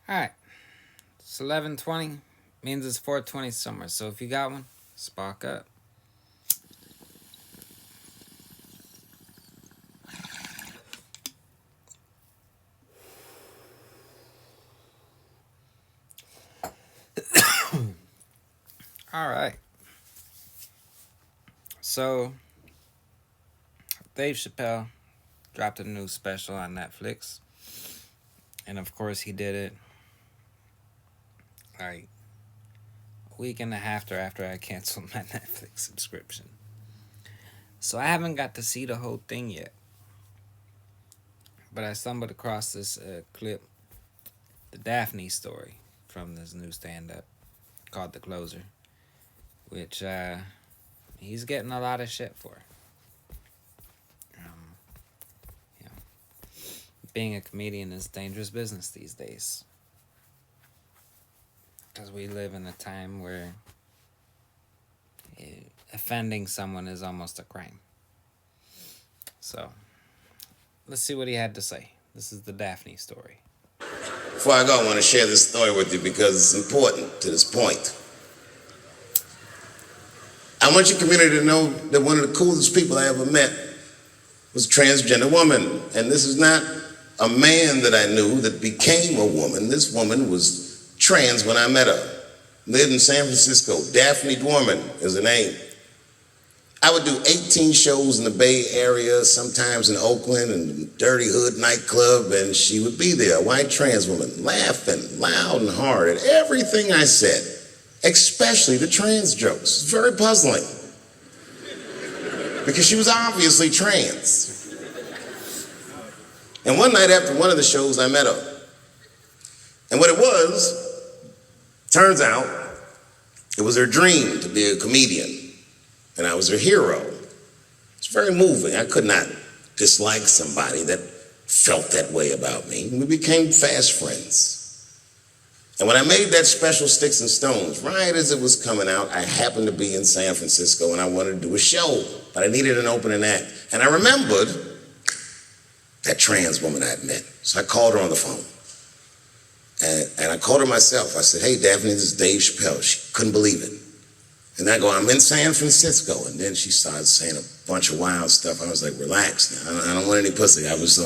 Alright, it's 11:20, means it's 4:20 somewhere, so if you got one, spark up. Alright, so Dave Chappelle dropped a new special on Netflix, and of course he did it like a week and a half after I canceled my Netflix subscription. So I haven't got to see the whole thing yet, but I stumbled across this clip, the Daphne story from this new stand-up called The Closer, which he's getting a lot of shit for. You know, being a comedian is dangerous business these days, because we live in a time where offending someone is almost a crime. So, let's see what he had to say. This is the Daphne story. Before I go, I want to share this story with you because it's important to this point. I want your community to know that one of the coolest people I ever met was a transgender woman. And this is not a man that I knew that became a woman. This woman was trans when I met her. Lived in San Francisco. Daphne Dorman is her name. I would do 18 shows in the Bay Area, sometimes in Oakland and Dirty Hood nightclub, and she would be there, a white trans woman, laughing loud and hard at everything I said, especially the trans jokes. It's very puzzling, because she was obviously trans. And one night after one of the shows, I met her. And what it was, turns out, it was her dream to be a comedian. And I was her hero. It's very moving. I could not dislike somebody that felt that way about me. We became fast friends. And when I made that special Sticks and Stones, right as it was coming out, I happened to be in San Francisco and I wanted to do a show, but I needed an opening act. And I remembered that trans woman I had met. So I called her on the phone. And I called her myself. I said, "Hey, Daphne, this is Dave Chappelle." She couldn't believe it. And I go, "I'm in San Francisco." And then she started saying a bunch of wild stuff. I was like, "Relax now. I don't want any pussy." I was I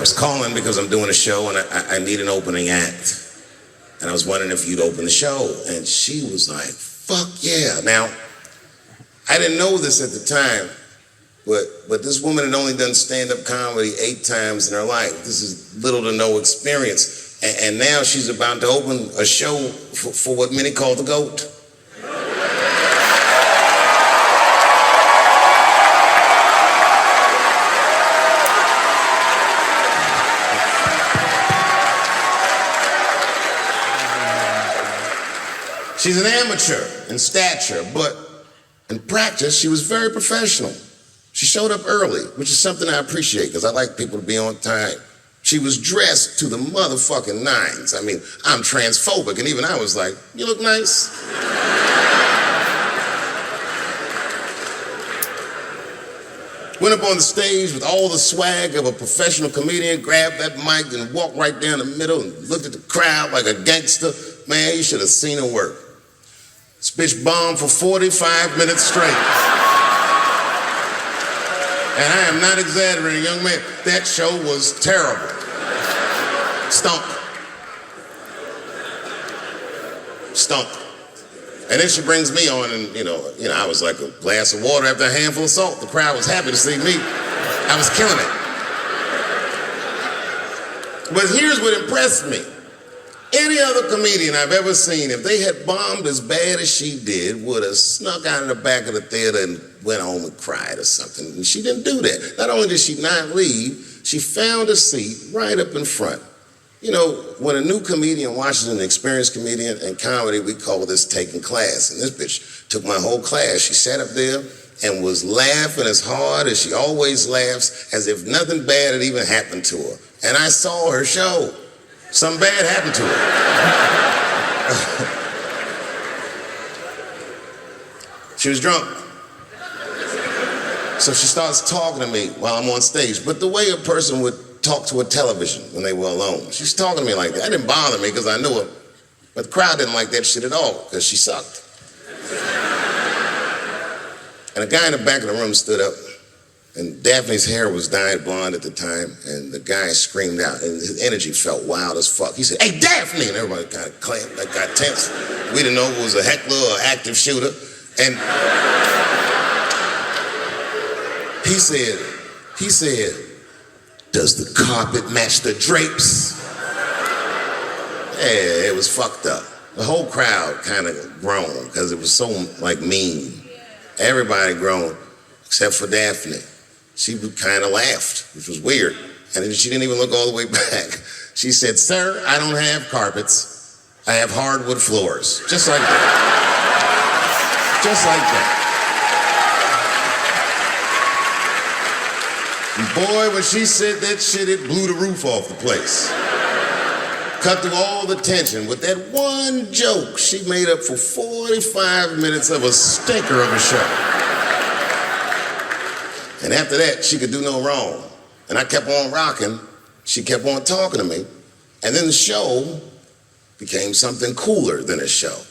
was calling because I'm doing a show and I need an opening act. And I was wondering if you'd open the show. And she was like, "Fuck yeah." Now, I didn't know this at the time, but this woman had only done stand-up comedy 8 times in her life. This is little to no experience. And now she's about to open a show for what many call the GOAT. She's an amateur in stature, but in practice, she was very professional. She showed up early, which is something I appreciate because I like people to be on time. She was dressed to the motherfucking nines. I mean, I'm transphobic, and even I was like, "You look nice." Went up on the stage with all the swag of a professional comedian, grabbed that mic and walked right down the middle and looked at the crowd like a gangster. Man, you should have seen her work. This bitch bombed for 45 minutes straight. And I am not exaggerating, young man. That show was terrible. Stunk. And then she brings me on, and you know, I was like a glass of water after a handful of salt. The crowd was happy to see me. I was killing it. But here's what impressed me. Any other comedian I've ever seen, if they had bombed as bad as she did, would have snuck out of the back of the theater and went home and cried or something. And she didn't do that. Not only did she not leave, she found a seat right up in front. You know, when a new comedian watches an experienced comedian in comedy, we call this taking class. And this bitch took my whole class. She sat up there and was laughing as hard as she always laughs, as if nothing bad had even happened to her. And I saw her show. Something bad happened to her. She was drunk. So she starts talking to me while I'm on stage, but the way a person would talk to a television when they were alone. She's talking to me like that. That didn't bother me because I knew her, but the crowd didn't like that shit at all because she sucked. And a guy in the back of the room stood up, and Daphne's hair was dyed blonde at the time, and the guy screamed out, and his energy felt wild as fuck. He said, "Hey, Daphne!" And everybody kind of clamped, like got tense. We didn't know if it was a heckler or an active shooter. And he said, "Does the carpet match the drapes?" Yeah, it was fucked up. The whole crowd kind of groaned because it was so like mean. Everybody groaned except for Daphne. She kind of laughed, which was weird. And then she didn't even look all the way back. She said, "Sir, I don't have carpets. I have hardwood floors." Just like that. Just like that. And boy, when she said that shit, it blew the roof off the place. Cut through all the tension. With that one joke, she made up for 45 minutes of a stinker of a show. And after that, she could do no wrong. And I kept on rocking. She kept on talking to me. And then the show became something cooler than a show.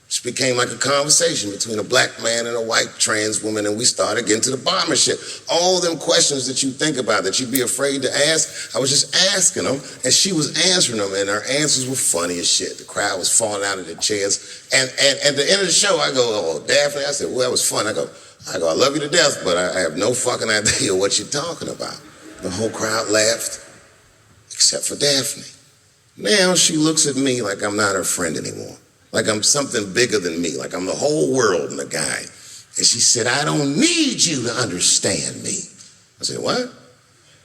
It became like a conversation between a black man and a white trans woman, and we started getting to the bomber shit. All them questions that you think about that you'd be afraid to ask, I was just asking them, and she was answering them, and her answers were funny as shit. The crowd was falling out of their chairs. And at the end of the show, I go, "Oh, Daphne," I said, "Well, that was fun." I go, "I love you to death, but I have no fucking idea what you're talking about." The whole crowd laughed, except for Daphne. Now she looks at me like I'm not her friend anymore. Like I'm something bigger than me, like I'm the whole world and the guy. And she said, "I don't need you to understand me." I said, "What?"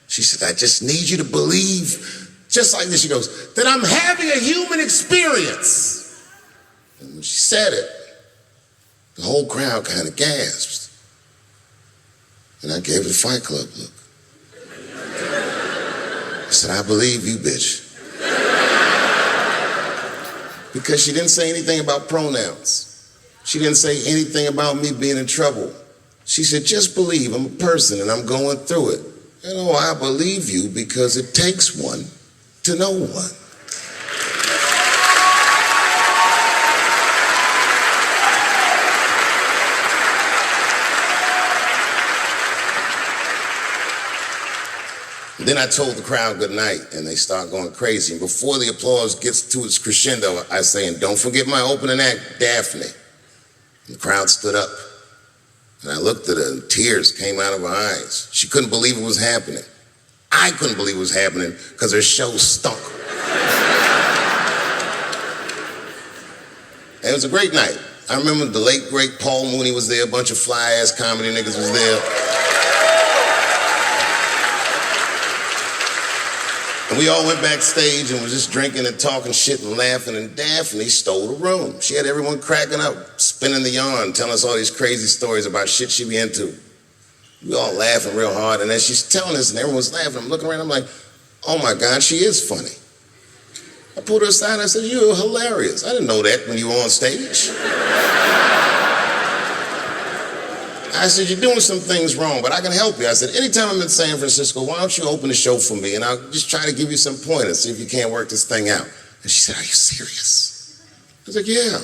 She said, "I just need you to believe," just like this, she goes, "that I'm having a human experience." And when she said it, the whole crowd kind of gasped. And I gave it a Fight Club look. I said, "I believe you, bitch." Because she didn't say anything about pronouns. She didn't say anything about me being in trouble. She said, "Just believe I'm a person and I'm going through it." And oh, I believe you because it takes one to know one. Then I told the crowd good night, and they start going crazy. And before the applause gets to its crescendo, I say, "And don't forget my opening act, Daphne." And the crowd stood up, and I looked at her, and tears came out of her eyes. She couldn't believe it was happening. I couldn't believe it was happening because her show stunk. And it was a great night. I remember the late, great Paul Mooney was there, a bunch of fly-ass comedy niggas was there. And we all went backstage and was just drinking and talking shit and laughing, and Daphne stole the room. She had everyone cracking up, spinning the yarn, telling us all these crazy stories about shit she be into. We all laughing real hard, and as she's telling us and everyone's laughing, I'm looking around, I'm like, "Oh my God, she is funny." I pulled her aside and I said, "You're hilarious. I didn't know that when you were on stage." I said, "You're doing some things wrong, but I can help you." I said, "Anytime I'm in San Francisco, why don't you open the show for me, and I'll just try to give you some pointers, see if you can't work this thing out." And she said, "Are you serious?" I was like, "Yeah."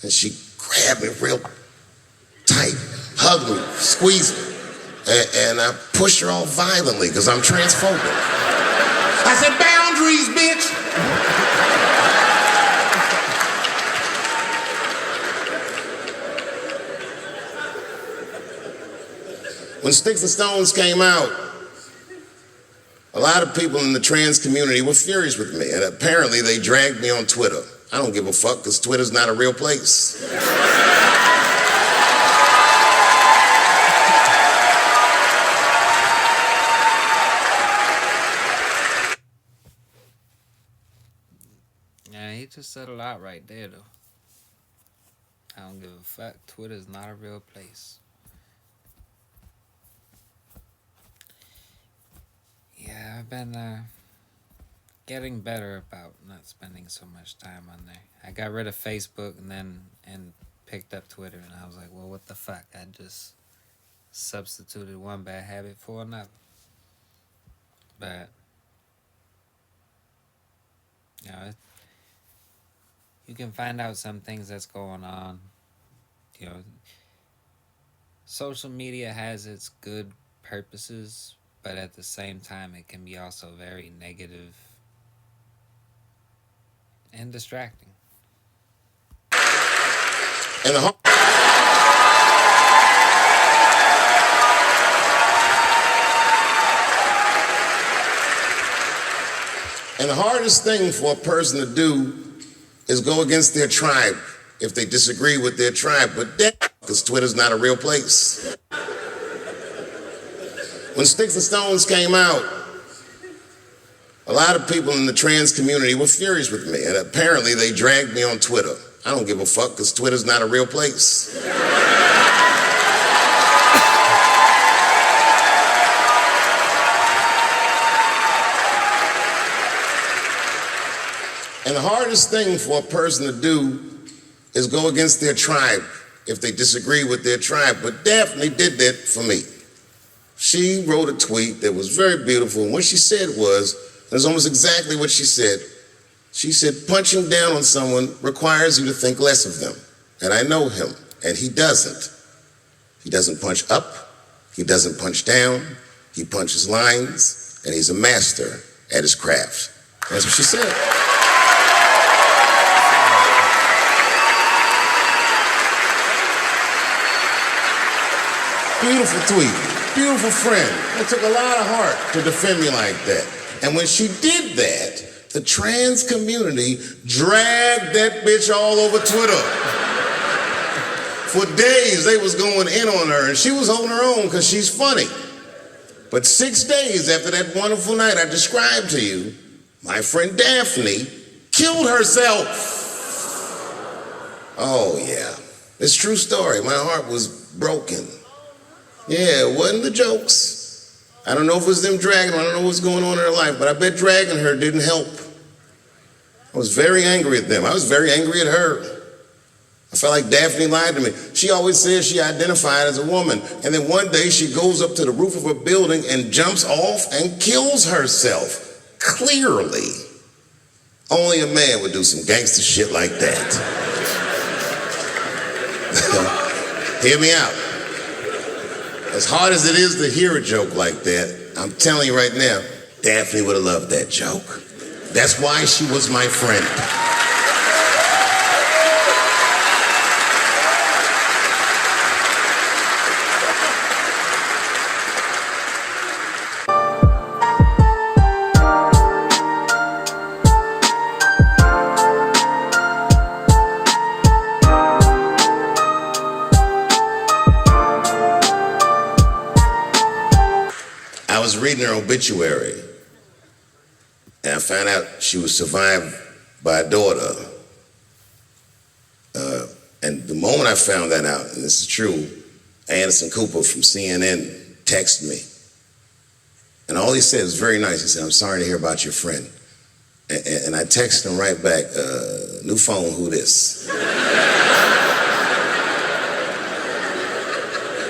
And she grabbed me real tight, hugged me, squeezed me, and I pushed her all violently because I'm transphobic. I said, "Boundaries, bitch." When Sticks and Stones came out, a lot of people in the trans community were furious with me, and apparently they dragged me on Twitter. I don't give a fuck because Twitter's not a real place. Yeah, he just said a lot right there, though. I don't give a fuck. Twitter's not a real place. Yeah, I've been getting better about not spending so much time on there. I got rid of Facebook and picked up Twitter, and I was like, well, what the fuck? I just substituted one bad habit for another. But you know, you can find out some things that's going on. You know, social media has its good purposes, but at the same time, it can be also very negative and distracting. And the hardest thing for a person to do is go against their tribe if they disagree with their tribe. But because Twitter's not a real place. When Sticks and Stones came out, a lot of people in the trans community were furious with me, and apparently they dragged me on Twitter. I don't give a fuck because Twitter's not a real place. And the hardest thing for a person to do is go against their tribe if they disagree with their tribe. But Daphne did that for me. She wrote a tweet that was very beautiful, and what she said was, it was almost exactly what she said. She said, punching down on someone requires you to think less of them. And I know him, and he doesn't. He doesn't punch up, he doesn't punch down, he punches lines, and he's a master at his craft. That's what she said. Beautiful tweet, beautiful friend. It took a lot of heart to defend me like that. And when she did that, the trans community dragged that bitch all over Twitter. For days, they was going in on her, and she was holding her own because she's funny. But 6 days after that wonderful night I described to you, my friend Daphne killed herself. Oh, yeah. It's a true story. My heart was broken. Yeah, it wasn't the jokes. I don't know if it was them dragging her, I don't know what's going on in her life, but I bet dragging her didn't help. I was very angry at them. I was very angry at her. I felt like Daphne lied to me. She always says she identified as a woman, and then one day she goes up to the roof of a building and jumps off and kills herself. Clearly, only a man would do some gangster shit like that. Hear me out. As hard as it is to hear a joke like that, I'm telling you right now, Daphne would have loved that joke. That's why she was my friend. I was reading her obituary, and I found out she was survived by a daughter. And the moment I found that out, and this is true, Anderson Cooper from CNN texted me. And all he said was very nice. He said, "I'm sorry to hear about your friend." And I texted him right back, "New phone, who this?"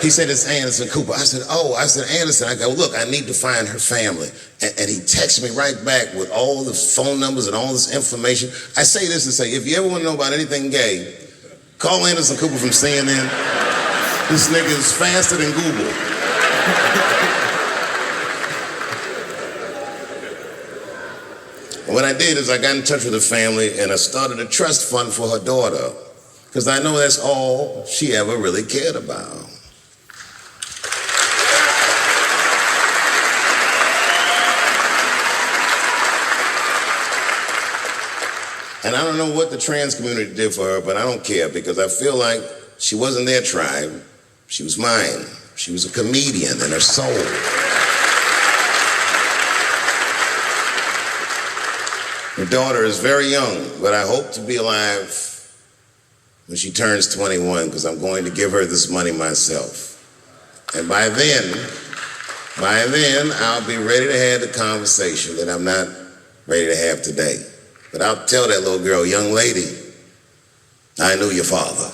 He said, "It's Anderson Cooper." I said, "Oh," I said, "Anderson." I go, "Look, I need to find her family." And he texted me right back with all the phone numbers and all this information. I say this to say, if you ever want to know about anything gay, call Anderson Cooper from CNN. This nigga is faster than Google. And what I did is I got in touch with the family and I started a trust fund for her daughter, because I know that's all she ever really cared about. And I don't know what the trans community did for her, but I don't care, because I feel like she wasn't their tribe. She was mine. She was a comedian in her soul. Her daughter is very young, but I hope to be alive when she turns 21, because I'm going to give her this money myself. And by then, I'll be ready to have the conversation that I'm not ready to have today. But I'll tell that little girl, "Young lady, I knew your father."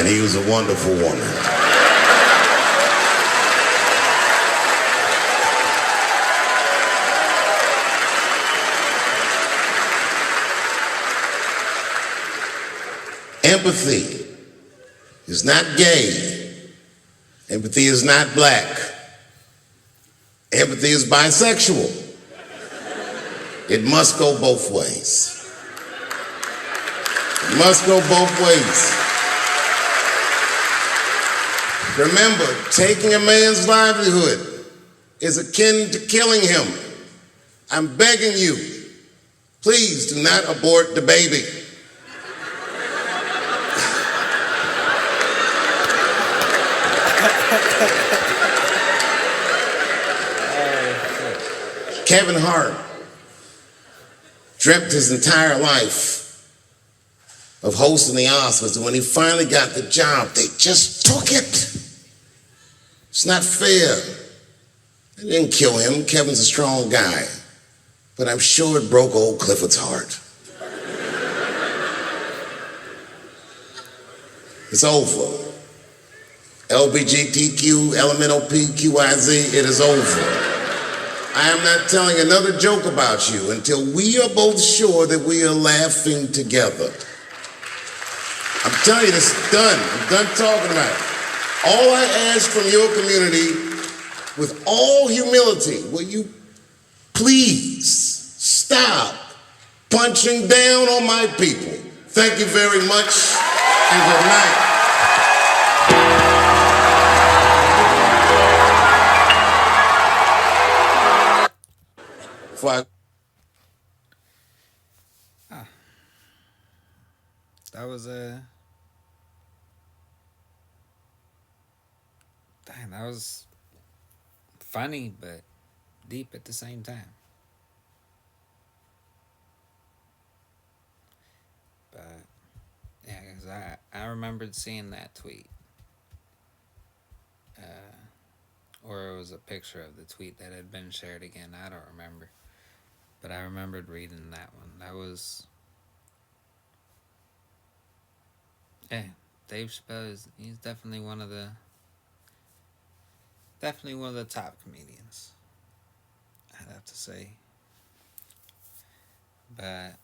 and he was a wonderful woman. Empathy is not gay. Empathy is not black. Empathy is bisexual. It must go both ways. It must go both ways. Remember, taking a man's livelihood is akin to killing him. I'm begging you, please do not abort the baby. Kevin Hart dreamt his entire life of hosting the Oscars, and when he finally got the job, they just took it. It's not fair. They didn't kill him. Kevin's a strong guy. But I'm sure it broke old Clifford's heart. It's over. LBGTQ, LMNOP, it is over. I am not telling another joke about you until we are both sure that we are laughing together. I'm telling you, this is done. I'm done talking about it. All I ask from your community, with all humility, will you please stop punching down on my people? Thank you very much, and good night. That was dang, that was funny but deep at the same time. But yeah, because I remembered seeing that tweet. Or it was a picture of the tweet that had been shared again. I don't remember. But I remembered reading that one. That was, yeah, Dave Chappelle he's definitely one of the top comedians, I'd have to say. But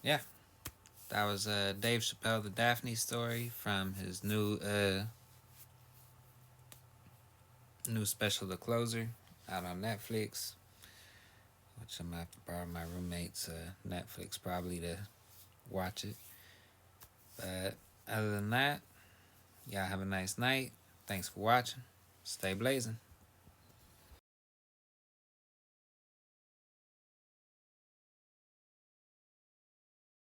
yeah, that was Dave Chappelle, the Daphne story from his new special, The Closer, out on Netflix. Which I'm gonna have to borrow my roommate's Netflix probably to watch it. But other than that, y'all have a nice night. Thanks for watching. Stay blazing.